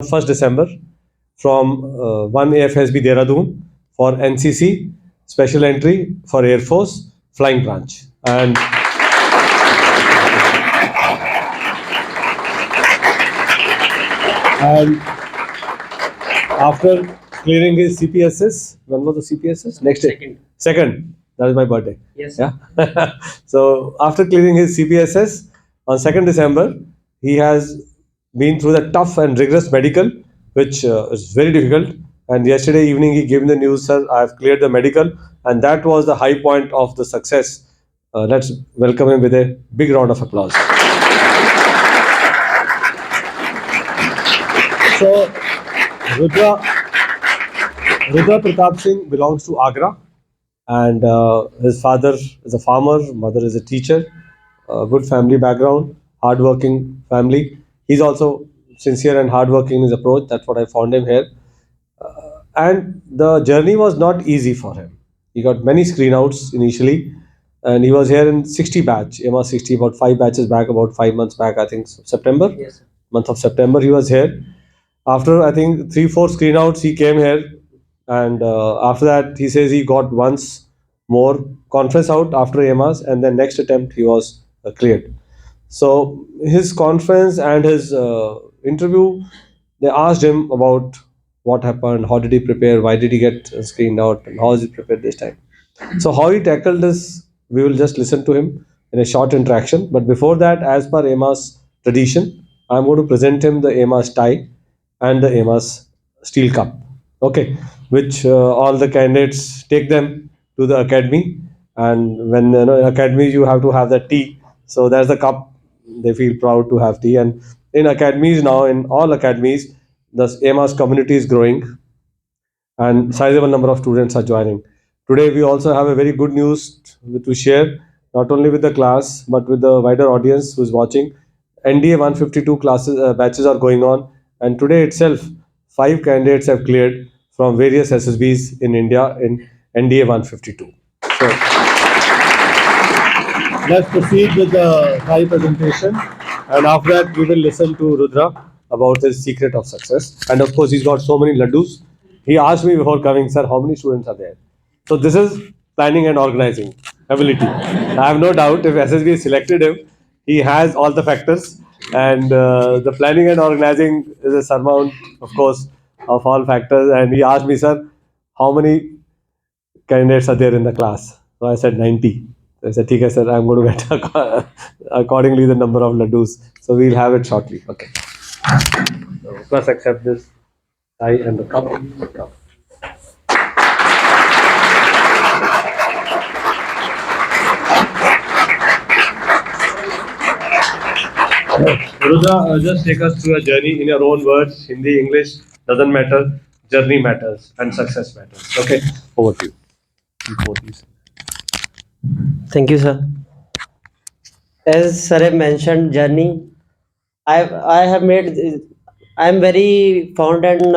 1st December from 1 AFSB Dehradun for NCC Special Entry for Air Force Flying Branch. And after clearing his CPSS, when was the CPSS? Next day. Second. That is my birthday. Yes. Yeah. So after clearing his CPSS on 2nd December, he has been through the tough and rigorous medical, which is very difficult. And yesterday evening, he gave me the news, sir, I have cleared the medical, and that was the high point of the success. Let's welcome him with a big round of applause. So, Rudra, Rudra Pratap Singh belongs to Agra, and his father is a farmer, mother is a teacher, good family background, hardworking family. He's also sincere and hardworking in his approach. That's what I found him here. And the journey was not easy for him. He got many screen outs initially, and he was here in 60 batch, EMA 60, about 5 batches back, about 5 months back, I think September, Yes, sir. month of September, he was here. After I think 3 4 screen outs, he came here, and after that, he says he got once more conference out after AMAs, and then next attempt he was cleared. So his conference and his interview, they asked him about what happened, how did he prepare, why did he get screened out, and how is he prepared this time. So how he tackled this, we will just listen to him in a short interaction. But before that, as per AMA's tradition, I'm going to present him the AMA's tie and the AMA's steel cup. Okay, which all the candidates take them to the academy, and when in academy you have to have that tea. So that's the cup. They feel proud to have tea, and in academies now, in all academies, the AMA's community is growing and sizable number of students are joining. Today, we also have a very good news to share, not only with the class but with the wider audience who is watching. NDA 152 classes batches are going on, and today itself, 5 candidates have cleared from various SSBs in India in NDA 152. So let's proceed with the Thai presentation, and after that, we will listen to Rudra about his secret of success. And of course, he's got so many laddus. He asked me before coming, sir, how many students are there? So this is planning and organizing ability. I have no doubt if SSB selected him, he has all the factors, and the planning and organizing is a surmount, of course, of all factors. And he asked me, sir, how many candidates are there in the class? So I said 90. So I said, okay, sir, I'm going to get accordingly the number of laddus. So we'll have it shortly. Okay. So first accept this tie and the cup. Rudra, just take us through a journey in your own words. Hindi, English, doesn't matter. Journey matters and success matters. Okay, over to you. Thank you, sir. As sir have mentioned, journey. I have made. I am very fond and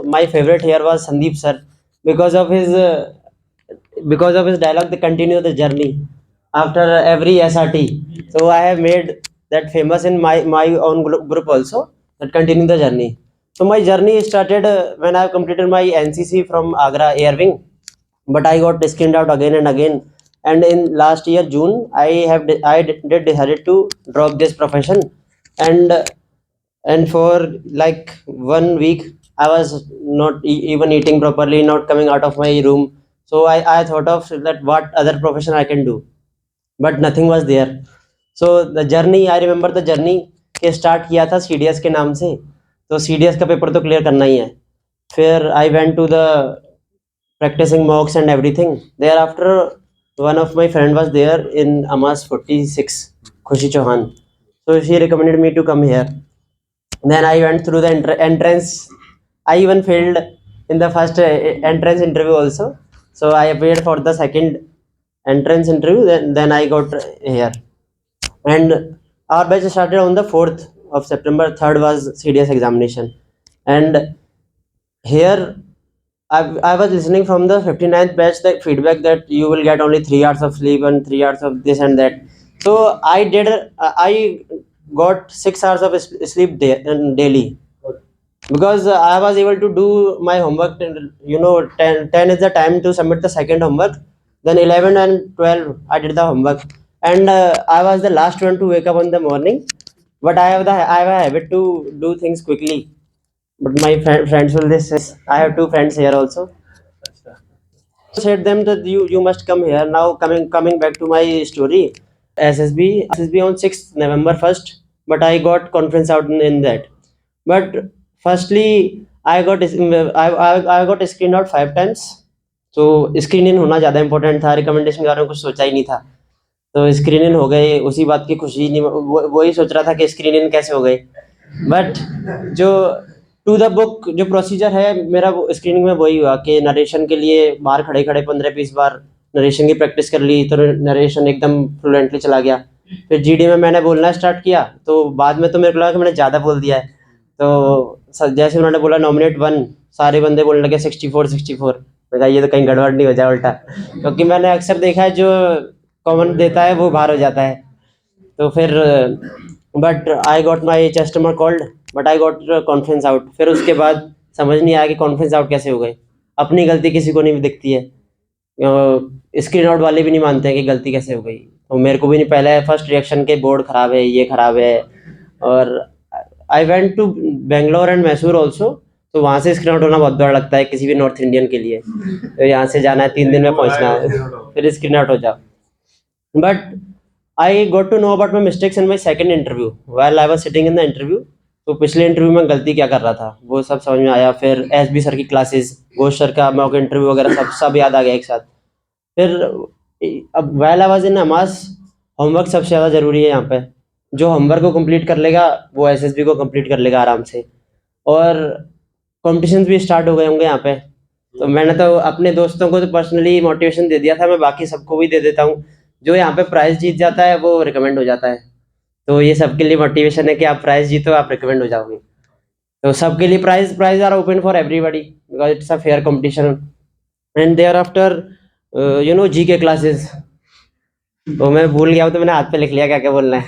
my favorite here was Sandeep sir because of his dialogue. They continue the journey after every SRT. So I have made that famous in my own group also. That continue the journey. So my journey started when I have completed my NCC from Agra Air Wing, but I got skinned out again and again. And in last year June, I did decided to drop this profession, and for like 1 week I was not even eating properly, not coming out of my room. So I thought of that what other profession I can do, but nothing was there. So the journey, I remember the journey के start किया था CDS के नाम से. तो CDS का paper तो clear करना ही है. फिर I went to the practicing mocks and everything. Thereafter, one of my friend was there in Amas 46, Khushi Chauhan. So she recommended me to come here. Then I went through the entrance. I even failed in the first entrance interview also. So I appeared for the second entrance interview. Then I got here. And our batch started on the 4th of September. 3rd was CDS examination. And here I was listening from the 59th batch the feedback that you will get only 3 hours of sleep and 3 hours of this and that. So I got 6 hours of sleep daily. because I was able to do my homework. You know, 10 is the time to submit the second homework. Then 11 and 12, I did the homework. And I was the last one to wake up in the morning. But I have a habit to do things quickly. But my friends will this. I have two friends here also. Said them that you must come here. Now coming back to my story. SSB on 6th November 1st, but I got conference out in that. But firstly, I got screened out 5 times. तो screen इन होना ज़्यादा important था, recommendation के बारे में कुछ सोचा ही नहीं था। तो स्क्रीन इन हो गए, उसी बात की खुशी नहीं, वही सोच रहा था कि स्क्रीन इन कैसे हो गए। बट जो टू द बुक जो प्रोसीजर है मेरा, वो स्क्रीनिंग में वही हुआ कि नरेशन के लिए बाहर खड़े खड़े 15-20 बार नरेशन की प्रैक्टिस कर ली, तो नरेशन एकदम फ्लुएंटली चला गया। फिर जीडी में मैंने बोलना स्टार्ट किया, तो बाद में तो मेरे को लगा कि मैंने ज़्यादा बोल दिया है। तो जैसे उन्होंने बोला नॉमिनेट 1, सारे बंदे बोलने लगे 64। मैं कहा ये तो कहीं गड़बड़ नहीं हो जाए उल्टा, क्योंकि मैंने अक्सर देखा है जो कॉमन देता है वो बाहर हो जाता है। तो फिर but I got my chest number called, but I got conference out. फिर उसके बाद समझ नहीं आया कि कॉन्फ्रेंस आउट कैसे हो गए। अपनी गलती किसी को नहीं दिखती है, स्क्रीन आउट वाले भी नहीं मानते हैं कि गलती कैसे हो गई। तो मेरे को भी नहीं, पहले फर्स्ट रिएक्शन के बोर्ड ख़राब है, ये ख़राब है। और I went to Bangalore and Mysore also, तो वहाँ से स्क्रीन आउट होना बहुत डर लगता है किसी भी नॉर्थ इंडियन के लिए। तो यहाँ से जाना है, 3 दिन में पहुँचना है, फिर स्क्रीन आउट हो जाओ। But I got to know about my mistakes in my second interview while I was sitting in the interview। तो पिछले इंटरव्यू में गलती क्या कर रहा था वो सब समझ में आया। फिर एसबी सर की क्लासेस, घोष सर का मॉक इंटरव्यू वगैरह सब याद आ गया एक साथ। फिर अब while I was in Amas, homework सबसे ज़्यादा ज़रूरी है यहाँ पे। जो होमवर्क को कंप्लीट कर लेगा वो एसएसबी को कंप्लीट कर लेगा आराम से। और कॉम्पिटिशन्स भी स्टार्ट हो गए होंगे यहाँ पे। तो मैंने तो अपने दोस्तों को तो पर्सनली मोटिवेशन दे दिया था, मैं बाकी सबको भी दे देता हूँ। जो यहाँ पे प्राइज़ जीत जाता है वो रिकमेंड हो जाता है। तो ये सबके लिए मोटिवेशन है कि आप प्राइज़ जीतो, आप रिकमेंड हो जाओगे। तो सबके लिए prize are open for everybody because it's a fair competition. And thereafter you know GK classes. तो मैं भूल गया हूँ, तो मैंने हाथ पे लिख लिया क्या क्या बोलना है।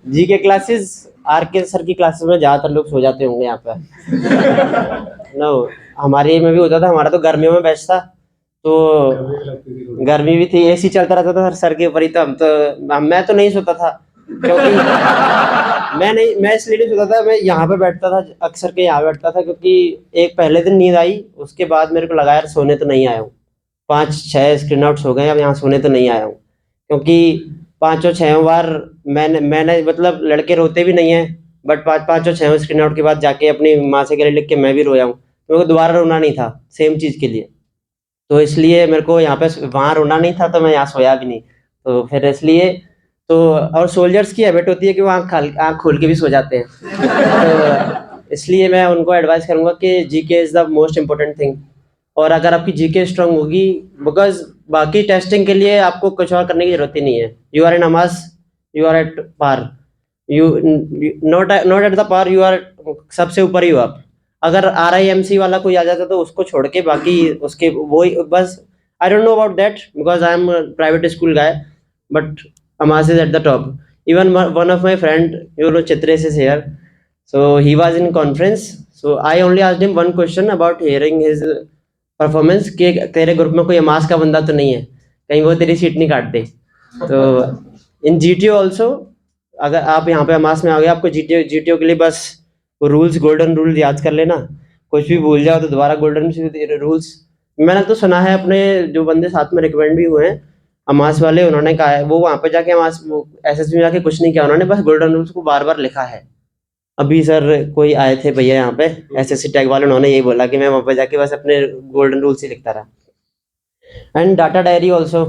जीके क्लासेस, आर के सर की क्लासेस में ज़्यादातर लोग सो जाते होंगे यहाँ पे। नो, हमारे में भी होता था। हमारा तो गर्मियों में बैच था, तो गर्मी भी थी, एसी चलता रहता था सर के ऊपर ही। तो मैं तो नहीं सोता था, क्योंकि मैं इसलिए नहीं सोता था, मैं यहाँ पे बैठता था, अक्सर के यहाँ बैठता था, क्योंकि एक पहले दिन नींद आई, उसके बाद मेरे को लगा यार सोने तो नहीं आया हूँ। 5-6 स्क्रीन आउट्स हो गए, अब यहाँ सोने तो नहीं आया हूँ। क्योंकि 5 बार मैंने मतलब लड़के रोते भी नहीं हैं, बट 5 स्क्रीन आउट के बाद जाके अपनी माँ से गले लिख के मैं भी रोया हूँ। तो मेरे को दोबारा रोना नहीं था सेम चीज़ के लिए। तो इसलिए मेरे को यहाँ पे वहाँ रोना नहीं था, तो मैं यहाँ सोया भी नहीं। तो फिर इसलिए तो और सोल्जर्स की हैबिट होती है कि वो आँख खोल के भी सो जाते हैं। तो इसलिए मैं उनको एडवाइस करूँगा कि GK is the most important thing. और अगर आपकी जीके स्ट्रांग होगी, बिकॉज़ बाकी टेस्टिंग के लिए आपको कुछ और करने की ज़रूरत ही नहीं है। You are in Amas, you are at par, you not at the par, you are सबसे ऊपर ही हो आप। अगर आरआईएमसी वाला कोई आ जाता तो उसको छोड़ के बाकी उसके वही बस। I don't know about that because I am private school guy, but Amas is at the top. Even one of my friend, you know, Chitresh is here, so he was in conference. So I only asked him one question about hearing his performance कि तेरे group में कोई अमास का बंदा तो नहीं है, कहीं वो तेरी सीट नहीं काट दे। तो इन जीटीओ ऑल्सो, अगर आप यहाँ पे अमास में आ गए, आपको जीटीओ के लिए बस वो रूल्स, गोल्डन रूल याद कर लेना। कुछ भी भूल जाओ तो दोबारा गोल्डन रूल्स। मैंने तो सुना है, अपने जो बंदे साथ में रिकमेंड भी हुए हैं अमास वाले, उन्होंने कहा है वो वहाँ पे जाके अमास एसएसबी में जाके कुछ नहीं किया, उन्होंने बस गोल्डन रूल्स को बार बार लिखा है। अभी सर कोई आए थे भैया यहाँ पे एसएससी टैग वाले, उन्होंने यही बोला कि मैं वहाँ पे जाके बस अपने गोल्डन रूल्स ही लिखता रहा। And data diary also,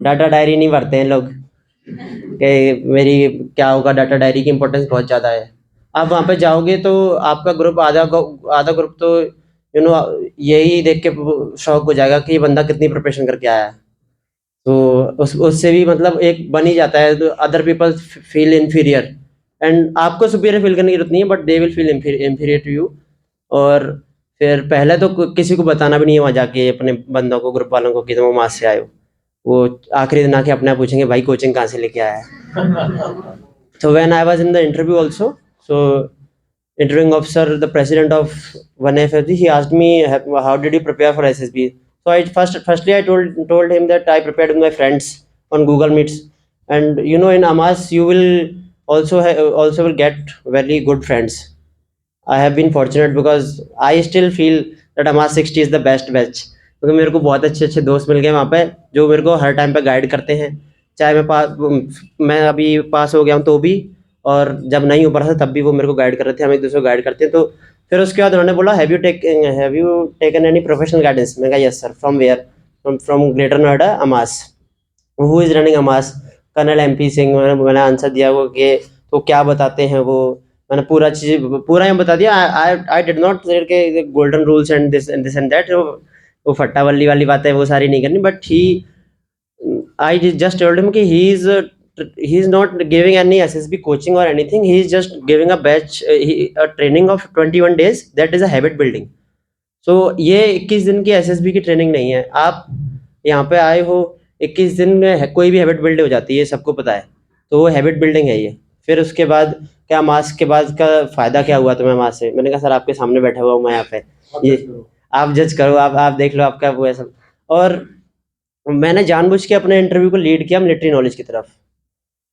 data diary नहीं भरते हैं लोग कि मेरी क्या होगा। डाटा डायरी की इंपॉर्टेंस बहुत ज़्यादा है। आप वहाँ पे जाओगे तो आपका ग्रुप आधा ग्रुप तो यू नो यही देख के शौक हो जाएगा कि ये बंदा कितनी प्रिपरेशन करके आया है। तो उससे भी मतलब एक बन ही जाता है। तो other people feel inferior, and आपको सुपीरियर फील करने की जरूरत नहीं है, but they will feel inferior to you. और फिर पहले तो किसी को बताना भी नहीं है वहाँ जाके, अपने बंदों को, ग्रुप वालों को, कि तुम वहाँ से आए हो। वो आखिरी दिन आके अपने आप पूछेंगे भाई कोचिंग कहाँ से लेके आया है। So when I was in the interview also, so interviewing officer, the president of one FSB, he asked me, how did you prepare for SSB? So firstly I told him that I prepared with my friends on Google Meets. And in Amas you will also will get very good friends. I have been fortunate because I still feel that Amas 60 is the best batch, क्योंकि मेरे को बहुत अच्छे अच्छे दोस्त मिल गए वहाँ पे, जो मेरे को हर टाइम पे गाइड करते हैं। चाहे मैं अभी पास हो गया हूँ तो भी, और जब नहीं हो पा रहा था तब भी वो मेरे को गाइड कर रहे थे, हम एक दूसरे को गाइड करते हैं। तो फिर उसके बाद उन्होंने बोला, have you taken any professional guidance? मैं कहा yes sir. From where? From greater Noida, Amas. Who is running Amas? Colonel MP Singh. मैंने आंसर दिया वो कि तो क्या बताते हैं वो, मैंने पूरा चीज़ पूरा ही बता दिया। आई डिड नॉट से के golden rules and this and that, वो फट्टावल्ली वाली बातें वो सारी नहीं करनी। But I just told him कि he is not giving any SSB coaching or anything. He is just giving a batch, a training of 21 days. That is a habit building. So ये 21 दिन की SSB की training नहीं है। आप यहाँ पे आए हो, 21 दिन में कोई भी हैबिट बिल्ड हो जाती है, सबको पता है। तो वो हैबिट बिल्डिंग है ये। फिर उसके बाद क्या, मास के बाद का फ़ायदा क्या हुआ तुम्हें मास से? मैंने कहा सर आपके सामने बैठा हुआ हूँ मैं यहाँ पे, ये आप जज करो, आप देख लो आपका वो है सब। और मैंने जानबूझ के अपने इंटरव्यू को लीड किया मिलिट्री नॉलेज की तरफ।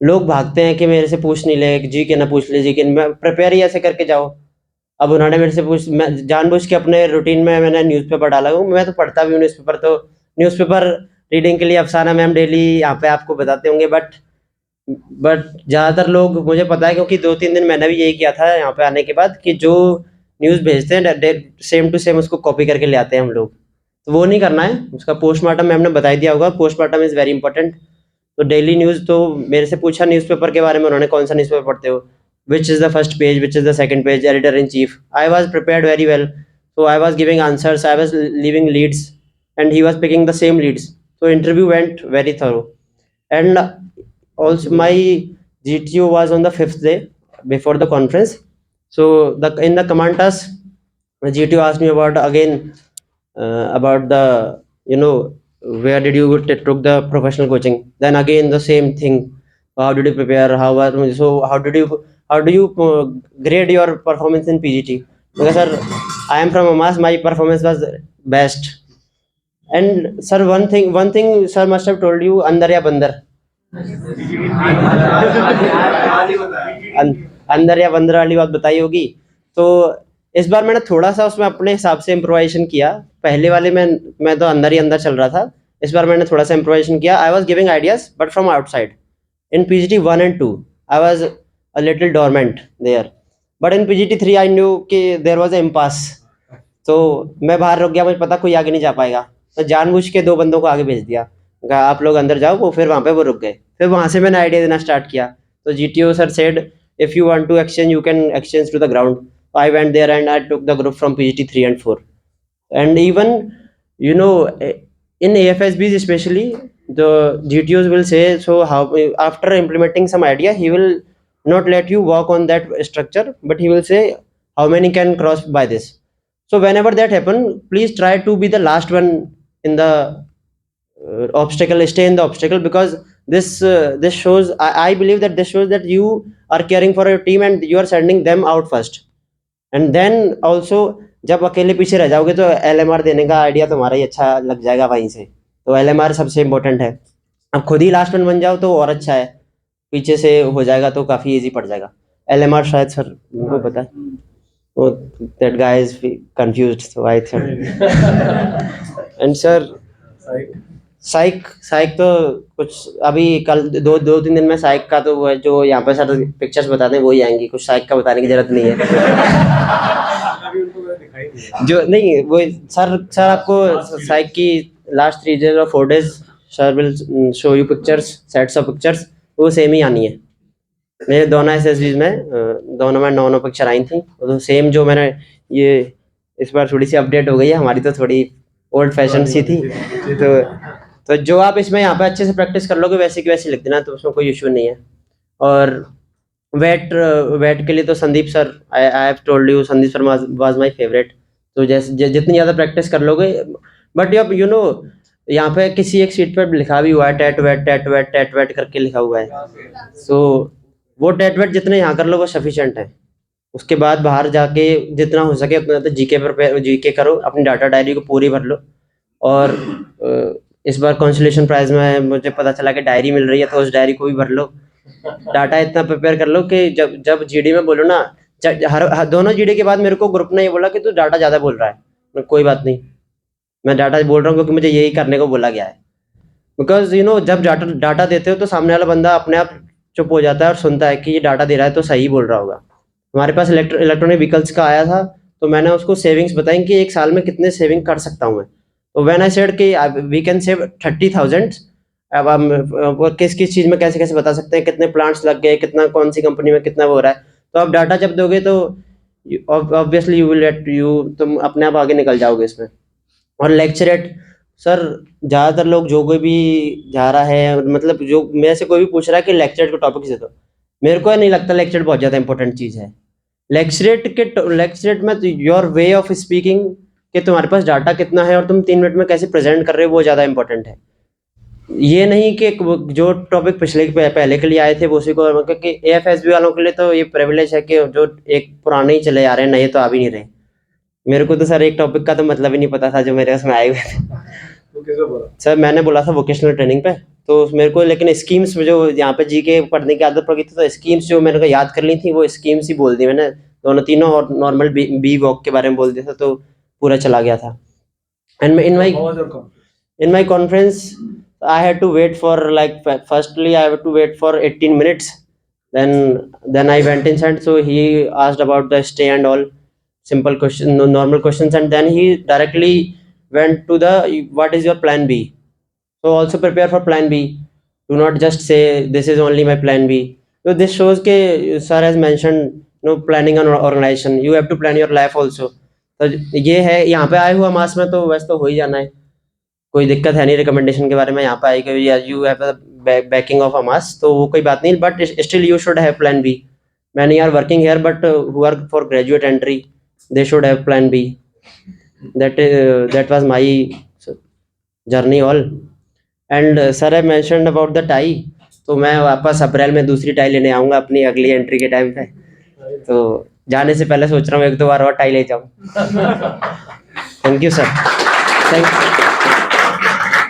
लोग भागते हैं कि मेरे से पूछ नहीं ले, जीके ना पूछ ले, जीके मैं प्रिपेयर ही ऐसे करके जाओ। अब उन्होंने मेरे से मैं जानबूझ के अपने रूटीन में मैंने न्यूज़पेपर डाला हूँ। मैं तो पढ़ता भी हूँ न्यूज़पेपर, तो न्यूज़पेपर रीडिंग के लिए अफसाना मैम डेली यहाँ पे आपको बताते होंगे। बट ज़्यादातर लोग, मुझे पता है क्योंकि 2-3 दिन मैंने भी यही किया था यहाँ पे आने के बाद, कि जो न्यूज़ भेजते हैं सेम टू सेम उसको कॉपी करके ले आते हैं हम लोग। तो वो नहीं करना है। उसका पोस्टमार्टम मैम ने बता ही दिया होगा, पोस्टमार्टम इज़ वेरी इंपॉर्टेंट। तो डेली न्यूज़, तो मेरे से पूछा न्यूज़पेपर के बारे में उन्होंने, कौन सा न्यूज़पेपर पढ़ते हो, which is the first page, which is the second page, editor in chief. I was prepared very well, so I was giving answers, I was leaving leads, and he was picking the same leads. So interview went very thorough. And also my GTO was on the 5th day before the conference. So in the command task, the GTO asked me about again about the, where did you took the professional coaching. Then again the same thing, how did you prepare, how do you grade your performance in PGT? Because sir, I am from Amas, my performance was best. And sir, one thing sir must have told you, अंदर या बंदर, अंदर या बंदर वाली बात बताई होगी। तो इस बार मैंने थोड़ा सा उसमें अपने हिसाब से इम्प्रोवाइजेशन किया। पहले वाले में मैं तो अंदर ही अंदर चल रहा था, इस बार मैंने थोड़ा सा इम्प्रोवाइजेशन किया। I was giving ideas but from outside. In PGT 1 and 2, I was a little dormant there, but in PGT 3 I knew कि there was an impasse. तो मैं बाहर रुक गया, मुझे पता कोई आगे नहीं जा पाएगा, तो जानबूझ के 2 बंदों को आगे भेज दिया, कहा आप लोग अंदर जाओ। वो फिर वहाँ पे वो रुक गए। फिर वहाँ से मैंने आइडिया देना स्टार्ट किया। तो GTO sir said if you want to exchange you can exchange to the ground. I went there and I took the group from PGT 3 and 4. And even in AFSBs especially, the GTOs will say, so how after implementing some idea, he will not let you walk on that structure, but he will say how many can cross by this. So whenever that happen, please try to be the last one in the obstacle, stay in the obstacle, because this shows, I believe that this shows that you are caring for your team and you are sending them out first. And then also जब अकेले पीछे रह जाओगे तो LMR देने का idea तुम्हारा ही अच्छा लग जाएगा वहीं से। तो LMR सबसे इम्पोर्टेंट है। अब खुद ही लास्ट में बन जाओ तो और अच्छा है, पीछे से हो जाएगा तो काफ़ी इजी पड़ जाएगा। LMR शायद सर उनको पता है, वो that guy is confused, so I think. And sir साइक तो कुछ अभी कल 2-3 दिन में साइक का तो वो है, जो यहाँ पे सर पिक्चर्स बताते हैं वही आएंगी, कुछ साइक का बताने की जरूरत नहीं है। जो नहीं वो सर आपको साइक की लास्ट 3 days और 4 days sir will show you pictures, sets of pictures, वो सेम ही आनी है। मेरे दोनों SSBs में दोनों में 9 पिक्चर आई थी, तो सेम जो मैंने ये इस बार थोड़ी सी अपडेट हो गई है, हमारी तो थोड़ी ओल्ड फैशन सी थी। तो जो आप इसमें यहाँ पे अच्छे से प्रैक्टिस कर लोगे वैसे की वैसे लिख देना, तो उसमें कोई इशू नहीं है। और वेट के लिए तो Sandeep sir, I have told you, Sandeep sir was my favourite. तो जैसे जितनी ज़्यादा प्रैक्टिस कर लोगे, बट अब यहाँ पे किसी एक सीट पर लिखा भी हुआ है टेट वेट करके लिखा हुआ है। सो वो टेट वेट जितने यहाँ कर लो वो सफिशिएंट है। उसके बाद बाहर जाके जितना हो सके उतना तो जीके करो, अपनी डाटा डायरी को पूरी भर लो। और इस बार कंसोलेशन प्राइज में मुझे पता चला कि डायरी मिल रही है, तो उस डायरी को भी भर लो। डाटा इतना प्रिपेयर कर लो कि जब जीडी में बोलो ना, हर दोनों जीडी के बाद मेरे को ग्रुप ने ये बोला कि तू डाटा ज़्यादा बोल रहा है। कोई बात नहीं, मैं डाटा बोल रहा हूँ क्योंकि मुझे यही करने को बोला गया है। बिकॉज जब डाटा देते हो तो सामने वाला बंदा अपने आप चुप हो जाता है और सुनता है कि ये डाटा दे रहा है तो सही बोल रहा होगा। हमारे पास इलेक्ट्रॉनिक व्हीकल्स का आया था, तो मैंने उसको सेविंग्स बताई कि एक साल में कितने सेविंग कर सकता हूँ मैं। तो व्हेन आई सेड कि वी कैन सेव 30,000। अब हम किस किस चीज़ में कैसे कैसे बता सकते हैं, कितने प्लांट्स लग गए, कितना कौन सी कंपनी में कितना वो हो रहा है। तो आप डाटा जब दोगे तो ऑब्वियसली तुम अपने आप आगे निकल जाओगे इसमें। और लेक्चरेट सर, ज़्यादातर लोग जो कोई भी जा रहा है, मतलब जो मेरे से कोई भी पूछ रहा है कि लेक्चरेट का टॉपिक दे दो, मेरे को नहीं लगता लेक्चरेट बहुत ज़्यादा इंपॉर्टेंट चीज़ है। लेक्चरेट में योर वे ऑफ स्पीकिंग, कि तुम्हारे पास डाटा कितना है और तुम 3 मिनट में कैसे प्रेजेंट कर रहे हो, वो ज़्यादा इंपॉर्टेंट है। ये नहीं कि जो टॉपिक पहले के लिए आए थे वो उसी को, क्योंकि एएफएसबी वालों के लिए तो ये प्रिविलेज है कि जो एक पुराने ही चले आ रहे हैं, नए तो आ भी नहीं रहे। मेरे को तो सर एक टॉपिक का तो मतलब ही नहीं पता था जो मेरे उसमें आए हुए थे। तो कैसे बोला? सर मैंने बोला था वोकेशनल ट्रेनिंग पे, तो मेरे को लेकिन स्कीम्स में जो यहाँ पे जीके पढ़ने की आदत पड़ गई थी, तो स्कीम्स जो मेरे को याद कर ली थी वो स्कीम्स ही बोल दी मैंने, दोनों तीनों, और नॉर्मल बी वॉक के बारे में बोल दिया था, तो पूरा चला गया था। And in my conference I had to wait for, like, firstly I had to wait for 18 minutes. Then I went inside, so he asked about the stay and all simple question, normal questions, and then he directly went to the what is your plan B. So also prepare for plan B. Do not just say this is only my plan B. So this shows ke sir has mentioned planning an organization, you have to plan your life also. तो ये है, यहाँ पे आए हुआ मास में तो वैसे तो हो ही जाना है, कोई दिक्कत है नहीं रिकमेंडेशन के बारे में। यहाँ पे आई कि यू हैव बैकिंग ऑफ अमास, तो वो कोई बात नहीं, but still you should have plan B. Many are working here but who are for graduate entry, they should have plan B. That was my journey all. And sir I mentioned about the tie, तो मैं वापस अप्रैल में दूसरी tie लेने आऊँगा अपनी अगली entry के टाइम पे, तो जाने से पहले सोच रहा हूँ 1-2 बार और टाई ले जाऊँ। Thank you sir, thank